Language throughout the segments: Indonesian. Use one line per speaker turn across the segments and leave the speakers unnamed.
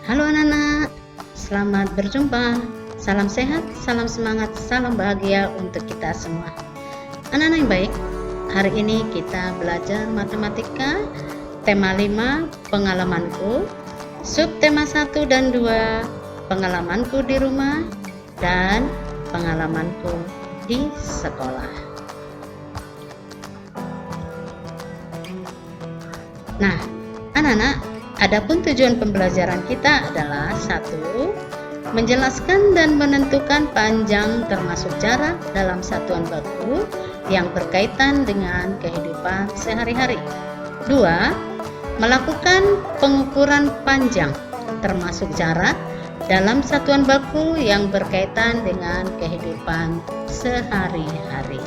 Halo anak-anak, selamat berjumpa. Salam sehat, salam semangat, salam bahagia untuk kita semua. Anak-anak yang baik, hari ini kita belajar matematika tema 5, pengalamanku, subtema 1 dan 2, pengalamanku di rumah, dan pengalamanku di sekolah. Nah, anak-anak, adapun tujuan pembelajaran kita adalah 1. Menjelaskan dan menentukan panjang termasuk jarak dalam satuan baku yang berkaitan dengan kehidupan sehari-hari. 2. Melakukan pengukuran panjang termasuk jarak dalam satuan baku yang berkaitan dengan kehidupan sehari-hari.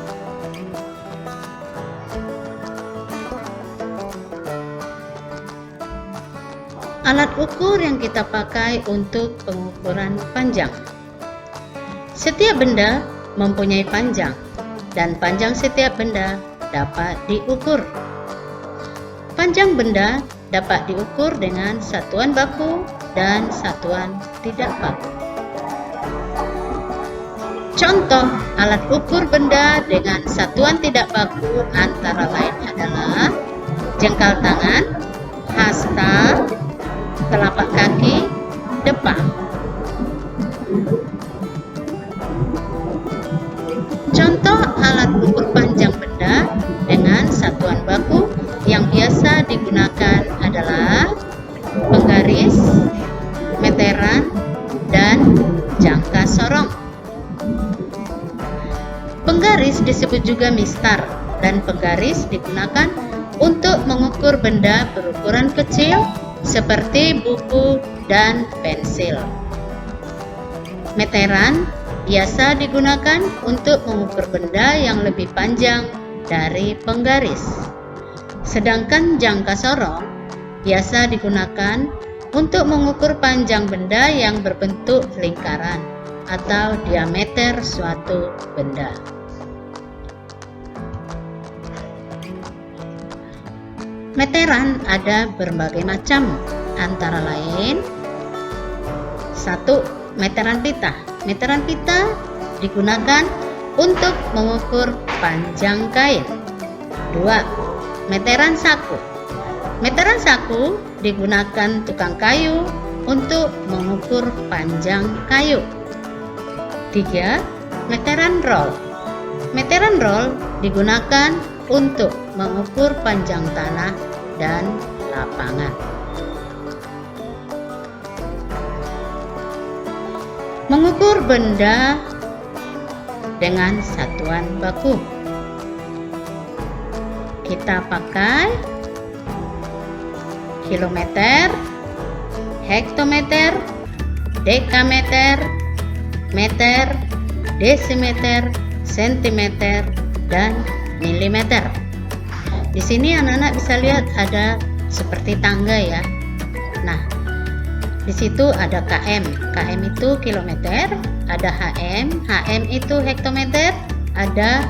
Alat ukur yang kita pakai untuk pengukuran panjang. Setiap benda mempunyai panjang, dan panjang setiap benda dapat diukur. Panjang benda dapat diukur dengan satuan baku dan satuan tidak baku. Contoh alat ukur benda dengan satuan tidak baku antara lain adalah jengkal tangan, hasta, telapak kaki, depan. Contoh alat ukur panjang benda dengan satuan baku yang biasa digunakan adalah penggaris, meteran, dan jangka sorong. Penggaris disebut juga mistar, dan penggaris digunakan untuk mengukur benda berukuran kecil seperti buku dan pensil. Meteran biasa digunakan untuk mengukur benda yang lebih panjang dari penggaris. Sedangkan jangka sorong biasa digunakan untuk mengukur panjang benda yang berbentuk lingkaran atau diameter suatu benda. Meteran ada berbagai macam, antara lain 1. Meteran pita. Meteran pita digunakan untuk mengukur panjang kain. 2. Meteran saku. Meteran saku digunakan tukang kayu untuk mengukur panjang kayu. 3. Meteran roll. Meteran roll digunakan untuk mengukur panjang tanah dan lapangan. Mengukur benda dengan satuan baku. Kita pakai kilometer, hektometer, dekameter, meter, desimeter, sentimeter, dan milimeter. Di sini anak-anak bisa lihat ada seperti tangga ya. Nah, di situ ada km. Km itu kilometer, ada hm, hm itu hektometer, ada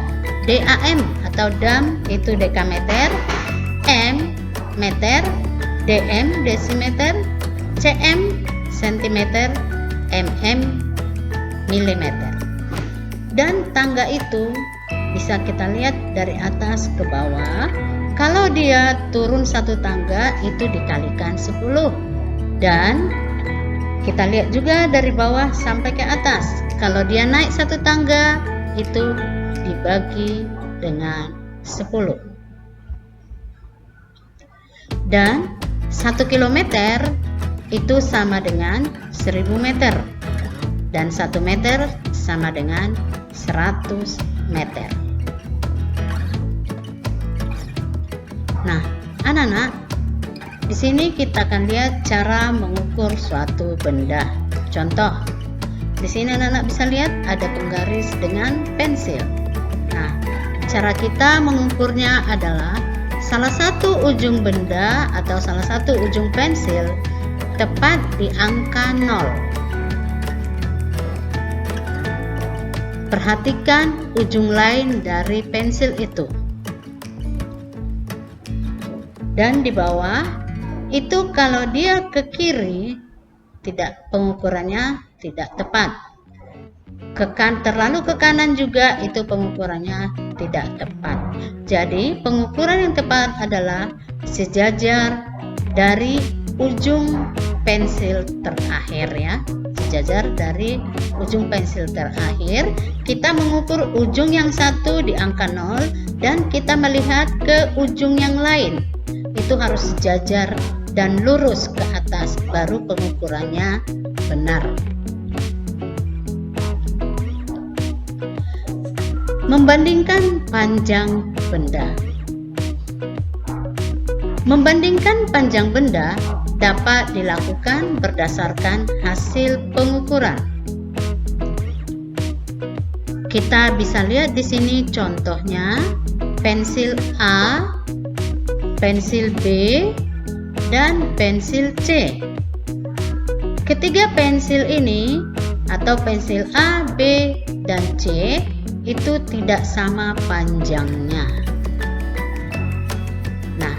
dam atau dam itu dekameter, m meter, dm desimeter, cm sentimeter, mm milimeter. Dan tangga itu bisa kita lihat dari atas ke bawah. Kalau dia turun satu tangga itu dikalikan 10. Dan kita lihat juga dari bawah sampai ke atas. Kalau dia naik satu tangga itu dibagi dengan 10. Dan 1 kilometer itu sama dengan 1000 meter. Dan 1 meter sama dengan 100 meter. Nah, anak-anak, di sini kita akan lihat cara mengukur suatu benda. Contoh, di sini anak-anak bisa lihat ada penggaris dengan pensil. Nah, cara kita mengukurnya adalah salah satu ujung benda atau salah satu ujung pensil tepat di angka 0. Perhatikan ujung lain dari pensil itu. Dan di bawah itu kalau dia ke kiri pengukurannya tidak tepat. Terlalu ke kanan juga itu pengukurannya tidak tepat. Jadi pengukuran yang tepat adalah sejajar dari ujung pensil terakhir ya. Sejajar dari ujung pensil terakhir, kita mengukur ujung yang satu di angka 0 dan kita melihat ke ujung yang lain. Itu harus sejajar dan lurus ke atas, baru pengukurannya benar. Membandingkan panjang benda. Membandingkan panjang benda dapat dilakukan berdasarkan hasil pengukuran. Kita bisa lihat di sini contohnya pensil A, pensil B, dan pensil C. Ketiga pensil ini atau pensil A, B, dan C itu tidak sama panjangnya. Nah,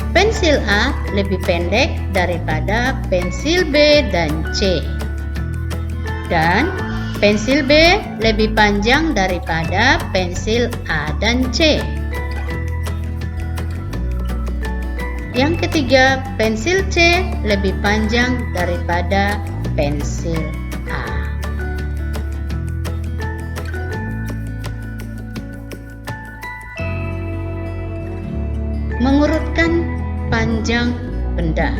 pensil A lebih pendek daripada pensil B dan C. Dan pensil B lebih panjang daripada pensil A dan C. Yang ketiga, pensil C lebih panjang daripada pensil A. Mengurutkan panjang benda.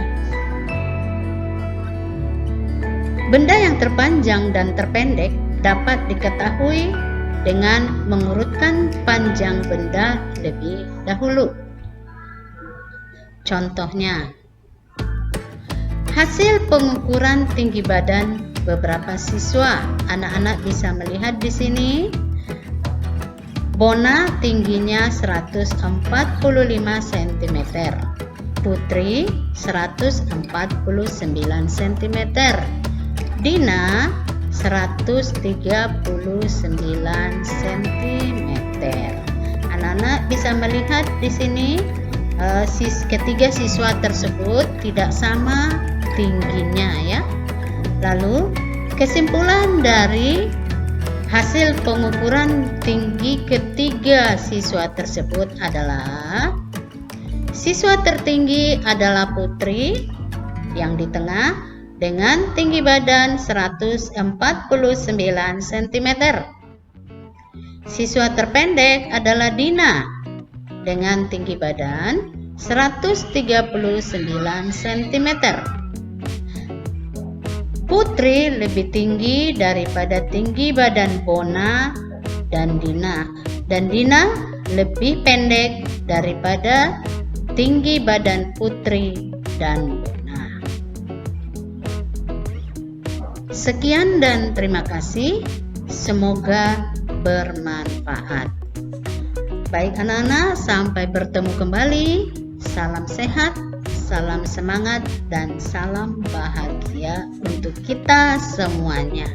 Benda yang terpanjang dan terpendek dapat diketahui dengan mengurutkan panjang benda lebih dahulu. Contohnya, hasil pengukuran tinggi badan beberapa siswa. Anak-anak bisa melihat di sini. Bona tingginya 145 cm, Putri 149 cm, Dina 139 cm. Anak-anak bisa melihat di sini ketiga siswa tersebut tidak sama tingginya ya. Lalu kesimpulan dari hasil pengukuran tinggi ketiga siswa tersebut adalah siswa tertinggi adalah Putri yang di tengah dengan tinggi badan 149 cm. Siswa terpendek adalah Dina dengan tinggi badan 139 cm. Putri lebih tinggi daripada tinggi badan Bona dan Dina. Dan Dina lebih pendek daripada tinggi badan Putri dan Bona. Sekian dan terima kasih. Semoga bermanfaat. Baik anak-anak, sampai bertemu kembali. Salam sehat. Salam semangat dan salam bahagia untuk kita semuanya.